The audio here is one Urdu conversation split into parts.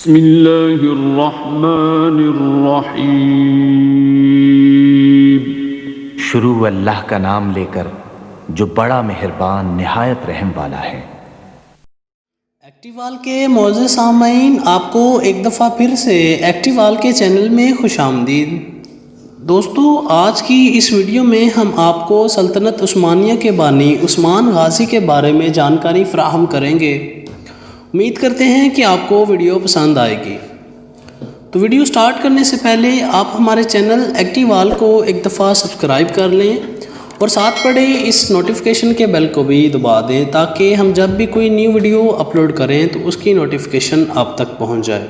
بسم اللہ الرحمن الرحیم۔ شروع اللہ کا نام لے کر جو بڑا مہربان نہایت رحم والا ہے۔ ایکٹیوال کے معزز سامعین، آپ کو ایک دفعہ پھر سے ایکٹیوال کے چینل میں خوش آمدید۔ دوستو، آج کی اس ویڈیو میں ہم آپ کو سلطنت عثمانیہ کے بانی عثمان غازی کے بارے میں جانکاری فراہم کریں گے۔ امید کرتے ہیں کہ آپ کو ویڈیو پسند آئے گی۔ تو ویڈیو سٹارٹ کرنے سے پہلے آپ ہمارے چینل ایکٹیوال کو ایک دفعہ سبسکرائب کر لیں اور ساتھ پڑے اس نوٹیفیکیشن کے بیل کو بھی دبا دیں تاکہ ہم جب بھی کوئی نیو ویڈیو اپلوڈ کریں تو اس کی نوٹیفیکیشن آپ تک پہنچ جائے۔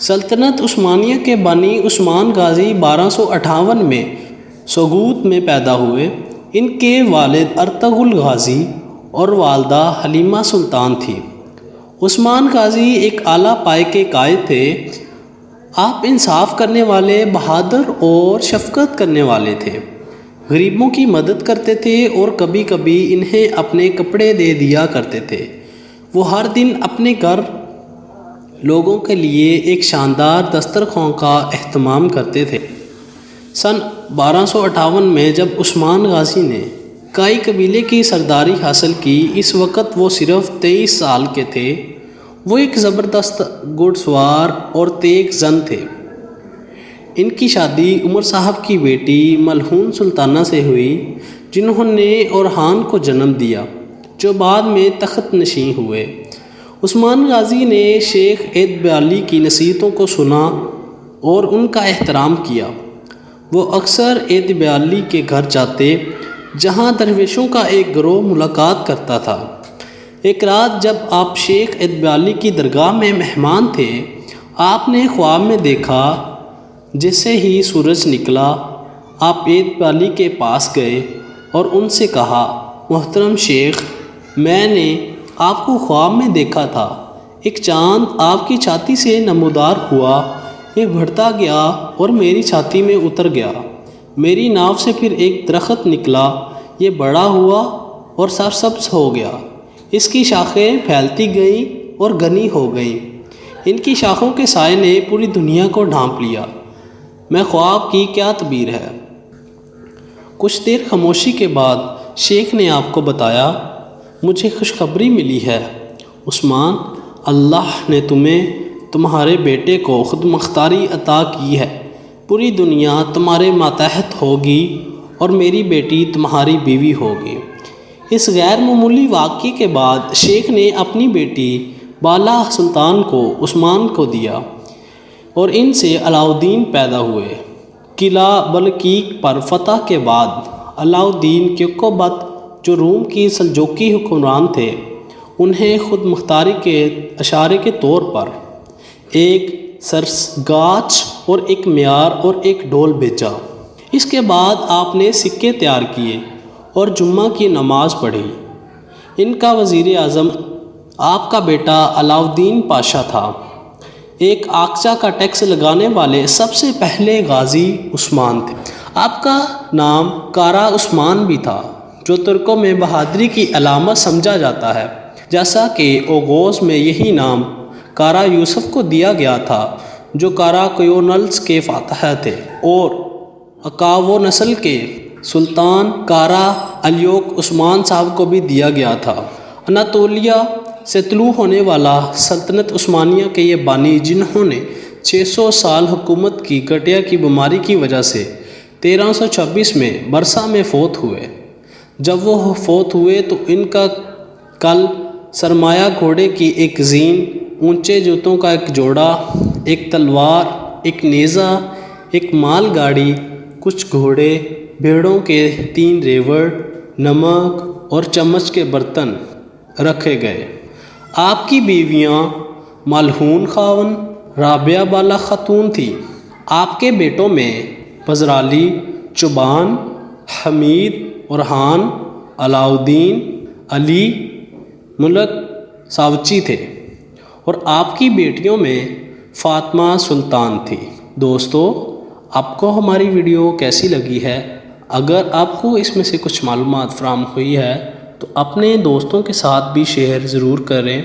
سلطنت عثمانیہ کے بانی عثمان غازی 1258 میں سوگوت میں پیدا ہوئے۔ ان کے والد ارطغرل غازی اور والدہ حلیمہ سلطان تھی۔ عثمان غازی ایک اعلیٰ پائے کے قائد تھے۔ آپ انصاف کرنے والے، بہادر اور شفقت کرنے والے تھے۔ غریبوں کی مدد کرتے تھے اور کبھی کبھی انہیں اپنے کپڑے دے دیا کرتے تھے۔ وہ ہر دن اپنے گھر لوگوں کے لیے ایک شاندار دسترخوان کا اہتمام کرتے تھے۔ سن 1258 میں جب عثمان غازی نے کائی قبیلے کی سرداری حاصل کی، اس وقت وہ صرف 23 سال کے تھے۔ وہ ایک زبردست گھڑ سوار اور تیز زن تھے۔ ان کی شادی عمر صاحب کی بیٹی ملہون سلطانہ سے ہوئی، جنہوں نے اورحان کو جنم دیا، جو بعد میں تخت نشین ہوئے۔ عثمان غازی نے شیخ ایدبیالی کی نصیحتوں کو سنا اور ان کا احترام کیا۔ وہ اکثر ایدبیالی کے گھر جاتے، جہاں درویشوں کا ایک گروہ ملاقات کرتا تھا۔ ایک رات جب آپ شیخ ایدبیالی کی درگاہ میں مہمان تھے، آپ نے خواب میں دیکھا جیسے ہی سورج نکلا، آپ ایدبیالی کے پاس گئے اور ان سے کہا، محترم شیخ، میں نے آپ کو خواب میں دیکھا تھا۔ ایک چاند آپ کی چھاتی سے نمودار ہوا، یہ بڑھتا گیا اور میری چھاتی میں اتر گیا۔ میری ناف سے پھر ایک درخت نکلا، یہ بڑا ہوا اور سرسبز ہو گیا۔ اس کی شاخیں پھیلتی گئیں اور گھنی ہو گئیں۔ ان کی شاخوں کے سائے نے پوری دنیا کو ڈھانپ لیا۔ میں خواب کی کیا تعبیر ہے؟ کچھ دیر خاموشی کے بعد شیخ نے آپ کو بتایا، مجھے خوشخبری ملی ہے عثمان، اللہ نے تمہیں تمہارے بیٹے کو خود مختاری عطا کی ہے۔ پوری دنیا تمہارے ماتحت ہوگی اور میری بیٹی تمہاری بیوی ہوگی۔ اس غیر معمولی واقعے کے بعد شیخ نے اپنی بیٹی بالا سلطان کو عثمان کو دیا اور ان سے علاء الدین پیدا ہوئے۔ قلعہ بلقیق پر فتح کے بعد علاء الدین کیوکوبت، جو روم کی سلجوقی حکمران تھے، انہیں خود مختاری کے اشارے کے طور پر ایک سرسگاچ اور ایک معیار اور ایک ڈول بھیجا۔ اس کے بعد آپ نے سکے تیار کیے اور جمعہ کی نماز پڑھی۔ ان کا وزیر اعظم آپ کا بیٹا علاء الدین پاشا تھا۔ ایک آقچہ کا ٹیکس لگانے والے سب سے پہلے غازی عثمان تھے۔ آپ کا نام کارا عثمان بھی تھا، جو ترکوں میں بہادری کی علامت سمجھا جاتا ہے، جیسا کہ اوغوز میں یہی نام کارا یوسف کو دیا گیا تھا، جو کارا کویونلز کے فاتح تھے، اور اکاوو نسل کے سلطان کارا الیوک عثمان صاحب کو بھی دیا گیا تھا۔ اناطولیہ سے طلوع ہونے والا سلطنت عثمانیہ کے یہ بانی، جنہوں نے 600 سال حکومت کی، گٹیا کی بیماری کی وجہ سے 1326 میں برسا میں فوت ہوئے۔ جب وہ فوت ہوئے تو ان کا کل سرمایہ گھوڑے کی ایک زین، اونچے جوتوں کا ایک جوڑا، ایک تلوار، ایک نیزہ، ایک مال گاڑی، کچھ گھوڑے، بھیڑوں کے 3 ریوڑ، نمک اور چمچ کے برتن رکھے گئے۔ آپ کی بیویاں ملہون خاون، رابعہ بالا خاتون تھیں۔ آپ کے بیٹوں میں پزرالی، چوبان، حمید، اورحان، علاء الدین، علی، ملک ساوچی تھے، اور آپ کی بیٹیوں میں فاطمہ سلطان تھی۔ دوستو، آپ کو ہماری ویڈیو کیسی لگی ہے؟ اگر آپ کو اس میں سے کچھ معلومات فراہم ہوئی ہے تو اپنے دوستوں کے ساتھ بھی شیئر ضرور کریں۔